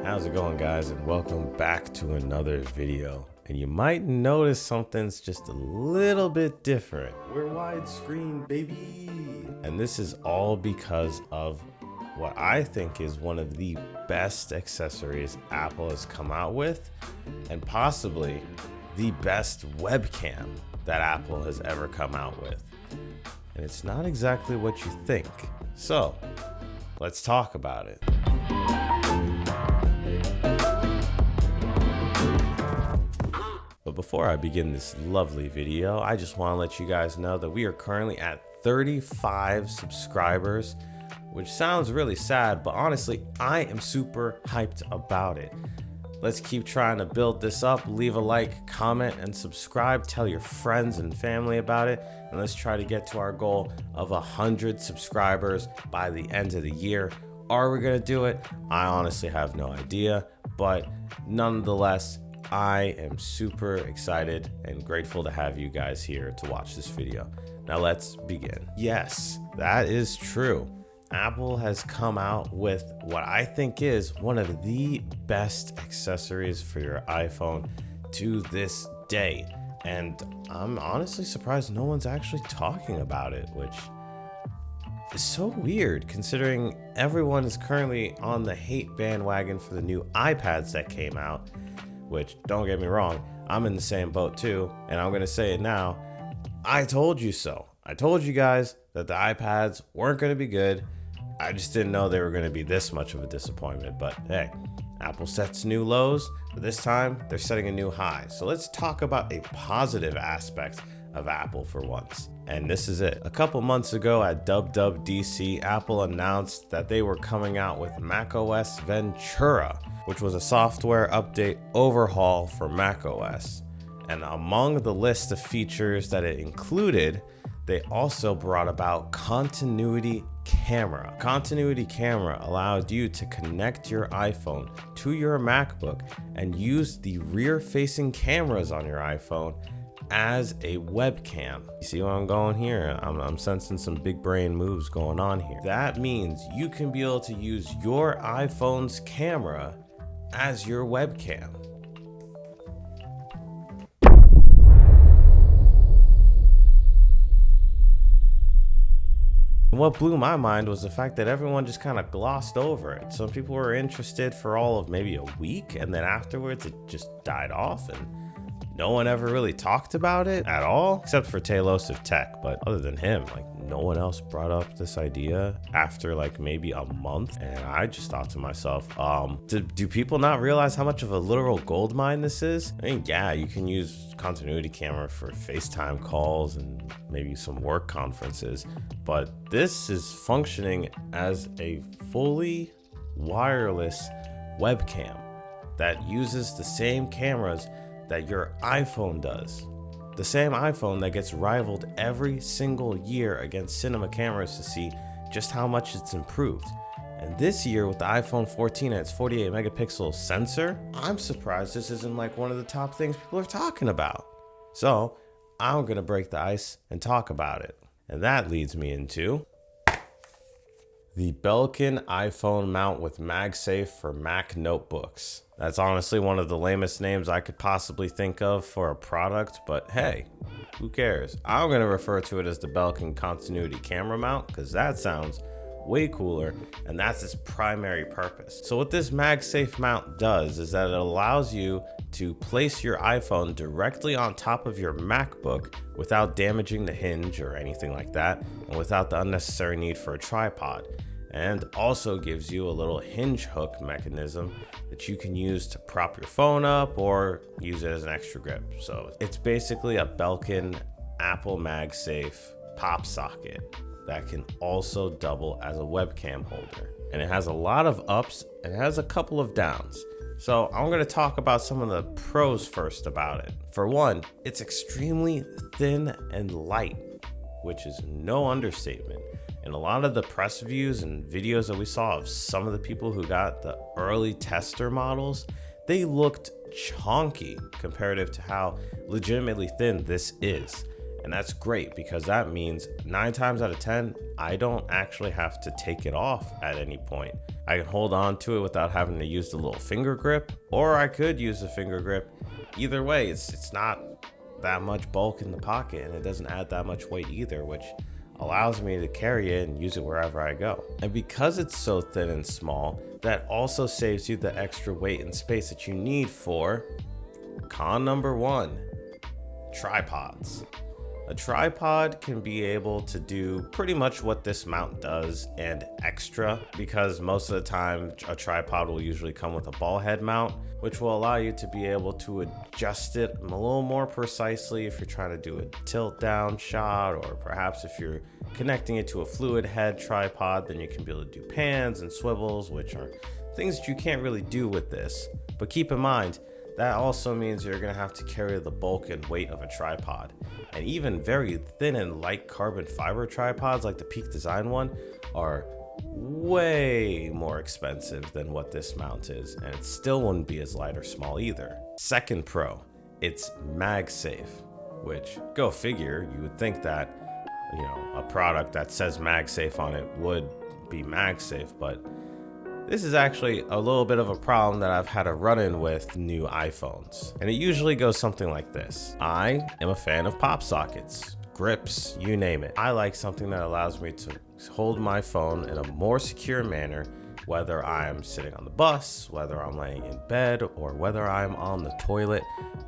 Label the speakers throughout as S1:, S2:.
S1: How's it going, guys, and welcome back to another video. And you might notice something's just a little bit different. We're widescreen, baby. And this is all because of what I think is one of the best accessories Apple has come out with, and possibly the best webcam that Apple has ever come out with. And it's not exactly what you think. So let's talk about it. But before I begin this lovely video, I just want to let you guys know that we are currently at 35 subscribers, which sounds really sad, but honestly, I am super hyped about it. Let's keep trying to build this up. Leave a like, comment, and subscribe. Tell your friends and family about it. And let's try to get to our goal of 100 subscribers by the end of the year. Are we gonna do it? I honestly have no idea, but nonetheless, I am super excited and grateful to have you guys here to watch this video. Now let's begin. Yes, that is true. Apple has come out with what I think is one of the best accessories for your iPhone to this day. And I'm honestly surprised no one's actually talking about it, which is so weird considering everyone is currently on the hate bandwagon for the new iPads that came out. Which, don't get me wrong, I'm in the same boat too, and I'm gonna say it now. I told you so. I told you guys that the iPads weren't gonna be good. I just didn't know they were gonna be this much of a disappointment, but hey, Apple sets new lows, but this time they're setting a new high. So let's talk about a positive aspect of Apple for once. And this is it. A couple months ago at WWDC, Apple announced that they were coming out with macOS Ventura, which was a software update overhaul for macOS. And among the list of features that it included, they also brought about continuity camera. Continuity camera allowed you to connect your iPhone to your MacBook and use the rear-facing cameras on your iPhone as a webcam. You see where I'm going here? I'm sensing some big brain moves going on here. That means you can be able to use your iPhone's camera as your webcam. And what blew my mind was the fact that everyone just kind of glossed over it. Some people were interested for all of maybe a week, and then afterwards it just died off, and no one ever really talked about it at all, except for Talos of Tech. But other than him, like, no one else brought up this idea after like maybe a month. And I just thought to myself, do people not realize how much of a literal gold mine this is? I mean, yeah, you can use continuity camera for FaceTime calls and maybe some work conferences, but this is functioning as a fully wireless webcam that uses the same cameras that your iPhone does. The same iPhone that gets rivaled every single year against cinema cameras to see just how much it's improved. And this year with the iPhone 14 and its 48 megapixel sensor, I'm surprised this isn't like one of the top things people are talking about. So I'm gonna break the ice and talk about it. And that leads me into the Belkin iPhone mount with MagSafe for Mac notebooks. That's honestly one of the lamest names I could possibly think of for a product, but hey, who cares? I'm gonna refer to it as the Belkin continuity camera mount because that sounds way cooler, and that's its primary purpose. So what this MagSafe mount does is that it allows you to place your iPhone directly on top of your MacBook without damaging the hinge or anything like that, and without the unnecessary need for a tripod. And also gives you a little hinge hook mechanism that you can use to prop your phone up or use it as an extra grip. So it's basically a Belkin Apple MagSafe pop socket that can also double as a webcam holder. And it has a lot of ups and it has a couple of downs. So I'm gonna talk about some of the pros first about it. For one, it's extremely thin and light, which is no understatement. And a lot of the press reviews and videos that we saw of some of the people who got the early tester models, they looked chonky comparative to how legitimately thin this is. And that's great because that means 9 times out of 10, I don't actually have to take it off at any point. I can hold on to it without having to use the little finger grip, or I could use the finger grip. Either way, it's not that much bulk in the pocket, and it doesn't add that much weight either, which allows me to carry it and use it wherever I go. And because it's so thin and small, that also saves you the extra weight and space that you need for con number 1, tripods. A tripod can be able to do pretty much what this mount does and extra, because most of the time a tripod will usually come with a ball head mount, which will allow you to be able to adjust it a little more precisely if you're trying to do a tilt down shot, or perhaps if you're connecting it to a fluid head tripod, then you can be able to do pans and swivels, which are things that you can't really do with this. But keep in mind, that also means you're gonna have to carry the bulk and weight of a tripod. And even very thin and light carbon fiber tripods like the Peak Design one are way more expensive than what this mount is, and it still wouldn't be as light or small either. Second pro, it's MagSafe, which, go figure, you would think that, a product that says MagSafe on it would be MagSafe, but this is actually a little bit of a problem that I've had a run-in with new iPhones. And it usually goes something like this. I am a fan of pop sockets, grips, you name it. I like something that allows me to hold my phone in a more secure manner, whether I'm sitting on the bus, whether I'm laying in bed, or whether I'm on the toilet.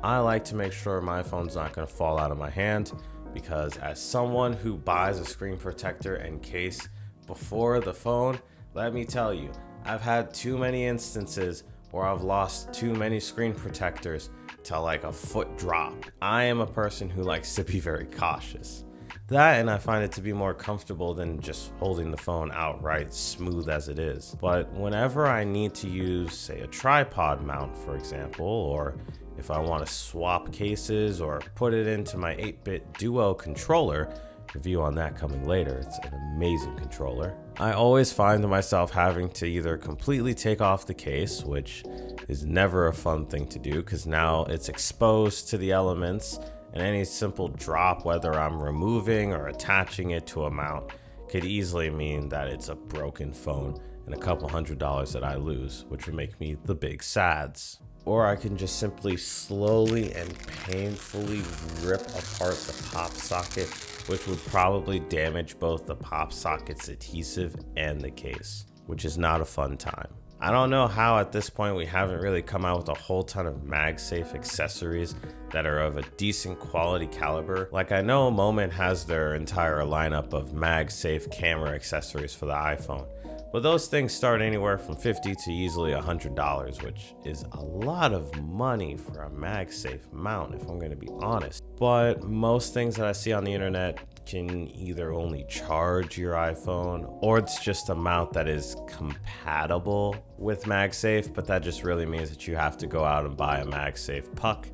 S1: I like to make sure my phone's not gonna fall out of my hand, because as someone who buys a screen protector and case before the phone, let me tell you, I've had too many instances where I've lost too many screen protectors to like a foot drop. I am a person who likes to be very cautious. That, and I find it to be more comfortable than just holding the phone outright smooth as it is. But whenever I need to use, say, a tripod mount, for example, or if I want to swap cases or put it into my 8-bit Duo controller, review on that coming later, it's an amazing controller, I always find myself having to either completely take off the case, which is never a fun thing to do because now it's exposed to the elements, and any simple drop, whether I'm removing or attaching it to a mount, could easily mean that it's a broken phone and a couple $100 that I lose, which would make me the big sads. Or I can just simply slowly and painfully rip apart the pop socket, which would probably damage both the pop socket's adhesive and the case, which is not a fun time. I don't know how at this point we haven't really come out with a whole ton of MagSafe accessories that are of a decent quality caliber. Like, I know Moment has their entire lineup of MagSafe camera accessories for the iPhone, but those things start anywhere from $50 to easily $100, which is a lot of money for a MagSafe mount, if I'm going to be honest. But most things that I see on the internet can either only charge your iPhone, or it's just a mount that is compatible with MagSafe, but that just really means that you have to go out and buy a MagSafe puck,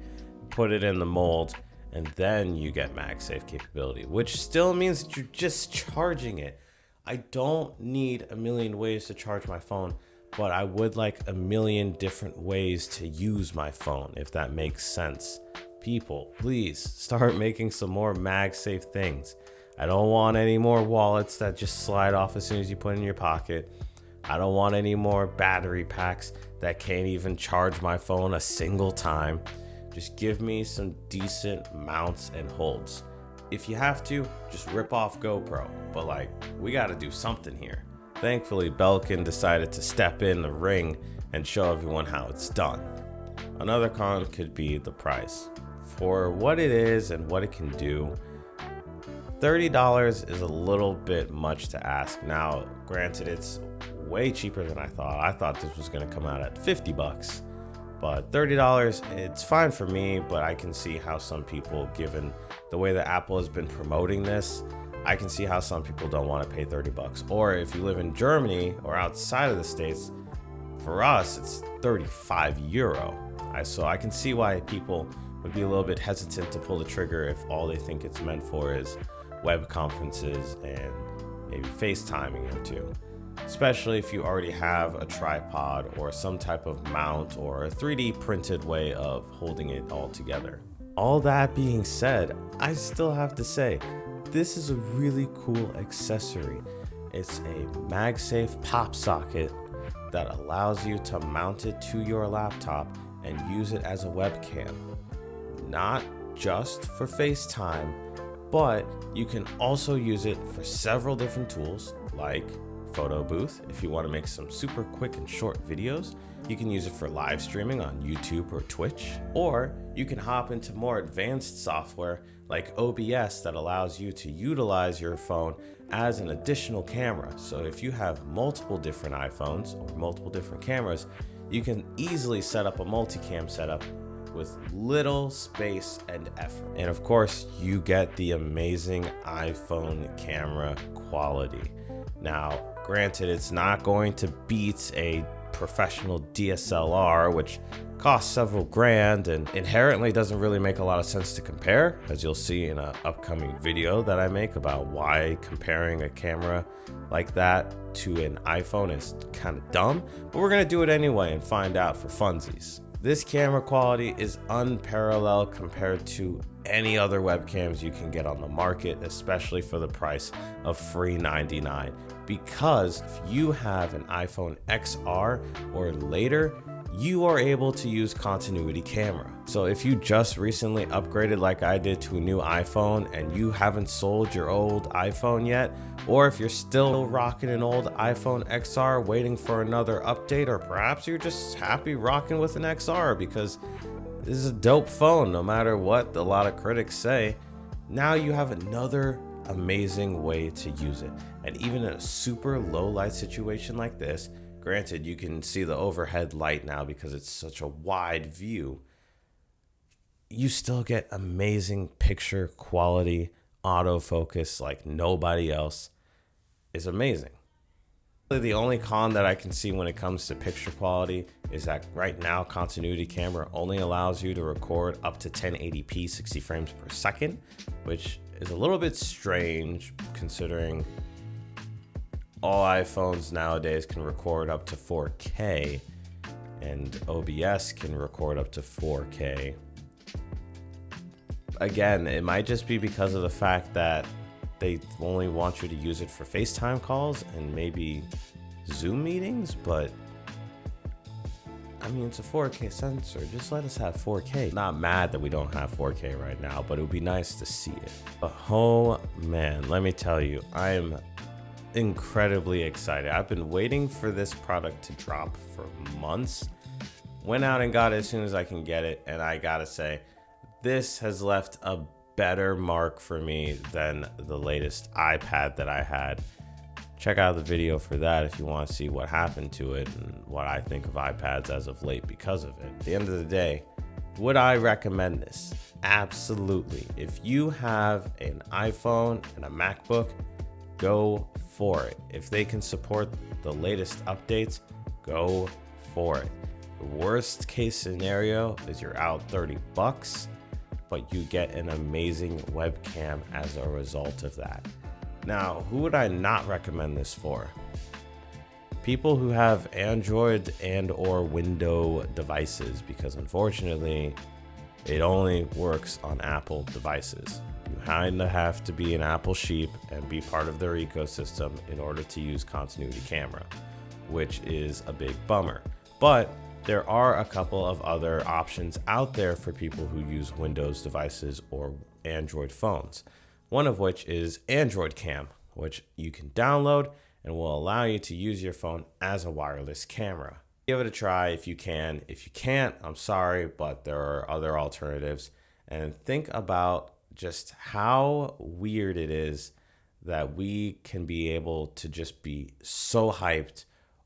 S1: put it in the mold, and then you get MagSafe capability, which still means that you're just charging it. I don't need a million ways to charge my phone, but I would like a million different ways to use my phone, if that makes sense. People, please start making some more MagSafe things. I don't want any more wallets that just slide off as soon as you put it in your pocket. I don't want any more battery packs that can't even charge my phone a single time. Just give me some decent mounts and holds. If you have to, just rip off GoPro, but like, we gotta do something here. Thankfully, Belkin decided to step in the ring and show everyone how it's done. Another con could be the price. For what it is and what it can do, $30 is a little bit much to ask. Now, granted, it's way cheaper than I thought. I thought this was gonna come out at $50, but $30, it's fine for me, but I can see how some people, given the way that Apple has been promoting this, I can see how some people don't want to pay $30. Or if you live in Germany or outside of the States, for us, it's 35 euro. So I can see why people would be a little bit hesitant to pull the trigger if all they think it's meant for is web conferences and maybe FaceTiming or two. Especially if you already have a tripod or some type of mount or a 3D printed way of holding it all together. All that being said, I still have to say, this is a really cool accessory. It's a MagSafe pop socket that allows you to mount it to your laptop and use it as a webcam. Not just for FaceTime, but you can also use it for several different tools like photo booth. If you want to make some super quick and short videos, you can use it for live streaming on YouTube or Twitch, or you can hop into more advanced software like OBS that allows you to utilize your phone as an additional camera. So if you have multiple different iPhones or multiple different cameras, you can easily set up a multicam setup with little space and effort. And of course, you get the amazing iPhone camera quality. Now, granted, it's not going to beat a professional DSLR, which costs several grand and inherently doesn't really make a lot of sense to compare, as you'll see in an upcoming video that I make about why comparing a camera like that to an iPhone is kind of dumb, but we're gonna do it anyway and find out for funsies. This camera quality is unparalleled compared to any other webcams you can get on the market, especially for the price of free $99. Because if you have an iPhone XR or later, you are able to use continuity camera. So if you just recently upgraded like I did to a new iPhone and you haven't sold your old iPhone yet, or if you're still rocking an old iPhone XR waiting for another update, or perhaps you're just happy rocking with an XR because this is a dope phone no matter what a lot of critics say, now you have another amazing way to use it. And even in a super low light situation like this, granted you can see the overhead light now because it's such a wide view, you still get amazing picture quality. Autofocus like nobody else is amazing. The only con that I can see when it comes to picture quality is that right now continuity camera only allows you to record up to 1080p 60 frames per second, which is a little bit strange considering all iPhones nowadays can record up to 4K and OBS can record up to 4K. Again, it might just be because of the fact that they only want you to use it for FaceTime calls and maybe Zoom meetings, but I mean, it's a 4K sensor. Just let us have 4K. Not mad that we don't have 4K right now, but it would be nice to see it. But oh man, let me tell you, I am incredibly excited. I've been waiting for this product to drop for months. Went out and got it as soon as I can get it, and I gotta say, this has left a better mark for me than the latest iPad that I had. Check out the video for that if you want to see what happened to it and what I think of iPads as of late because of it. At the end of the day, would I recommend this? Absolutely. If you have an iPhone and a MacBook, go for it. If they can support the latest updates, go for it. The worst case scenario is you're out $30, but you get an amazing webcam as a result of that. Now, who would I not recommend this for? People who have Android and or Windows devices, because unfortunately, it only works on Apple devices. You kind of have to be an Apple sheep and be part of their ecosystem in order to use continuity camera, which is a big bummer. But there are a couple of other options out there for people who use Windows devices or Android phones. One of which is Android Cam, which you can download and will allow you to use your phone as a wireless camera. Give it a try if you can. If you can't, I'm sorry, but there are other alternatives. And think about just how weird it is that we can be able to just be so hyped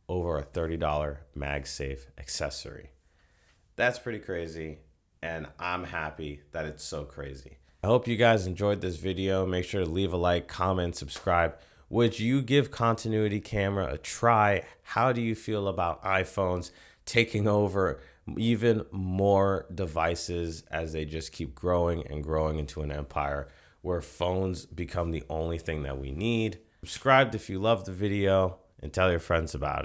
S1: over a $30 MagSafe accessory. That's pretty crazy, and I'm happy that it's so crazy. I hope you guys enjoyed this video. Make sure to leave a like, comment, subscribe. Would you give continuity camera a try? How do you feel about iPhones taking over even more devices as they just keep growing and growing into an empire where phones become the only thing that we need? Subscribe if you love the video and tell your friends about it.